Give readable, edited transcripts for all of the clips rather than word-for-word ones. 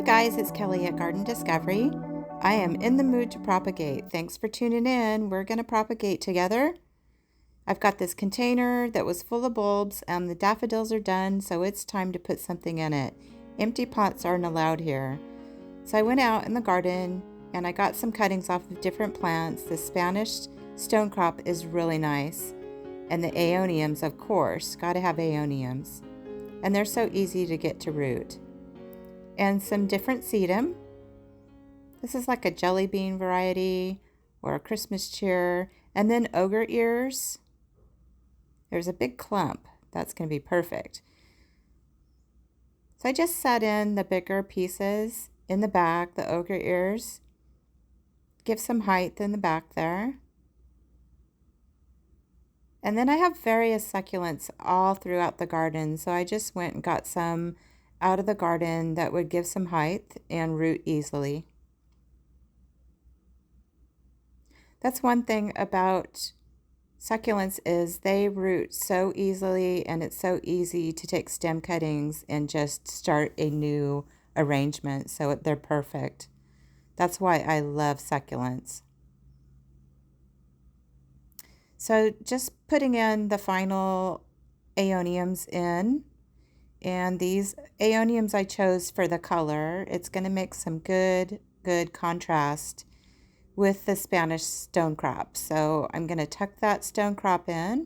Hey guys, it's Kelly at Garden Discovery. I am in the mood to propagate. Thanks for tuning in. We're going to propagate together. I've got this container that was full of bulbs and the daffodils are done, so it's time to put something in it. Empty pots aren't allowed here. So I went out in the garden and I got some cuttings off of different plants. The Spanish stonecrop is really nice. And the aeoniums, of course. Got to have aeoniums. And they're so easy to get to root. And some different sedum. This is like a jelly bean variety or a Christmas cheer. And then ogre ears. There's a big clump. That's going to be perfect. So I just set in the bigger pieces in the back, the ogre ears. Give some height in the back there. And then I have various succulents all throughout the garden. So I just went and got some out of the garden that would give some height and root easily. That's one thing about succulents is they root so easily, and it's so easy to take stem cuttings and just start a new arrangement. So they're perfect. That's why I love succulents. So just putting in the final aeoniums in. And these aeoniums I chose for the color. It's going to make some good contrast with the Spanish stonecrop. So I'm going to tuck that stonecrop in.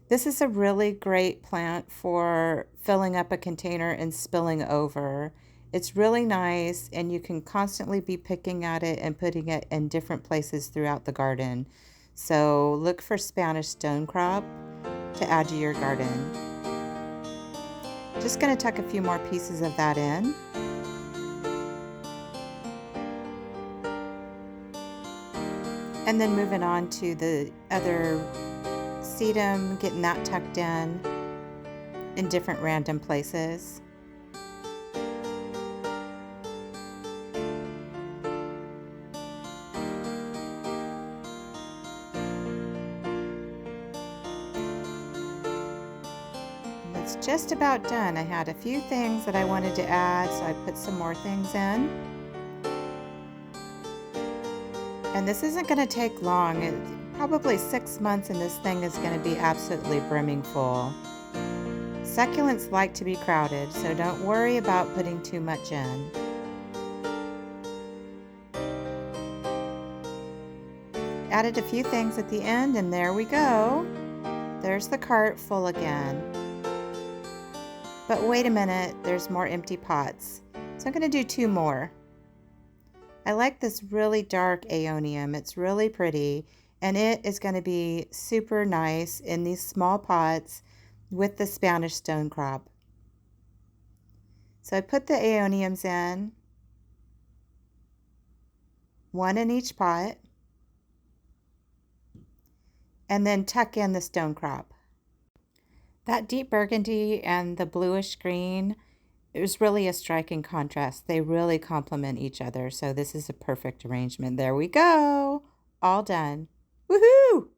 This is a really great plant for filling up a container and spilling over. It's really nice, and you can constantly be picking at it and putting it in different places throughout the garden. So look for Spanish stonecrop to add to your garden. Just going to tuck a few more pieces of that in. And then moving on to the other sedum, getting that tucked in different random places. It's just about done. I had a few things that I wanted to add, so I put some more things in. And this isn't going to take long. Probably 6 months and this thing is going to be absolutely brimming full. Succulents like to be crowded, so don't worry about putting too much in. Added a few things at the end, and there we go. There's the cart full again. But wait a minute, there's more empty pots. So I'm going to do 2 more. I like this really dark aeonium. It's really pretty, and it is going to be super nice in these small pots with the Spanish stonecrop. So I put the aeoniums in, 1 in each pot, and then tuck in the stonecrop. That deep burgundy and the bluish green, it was really a striking contrast. They really complement each other. So this is a perfect arrangement. There we go. All done. Woohoo!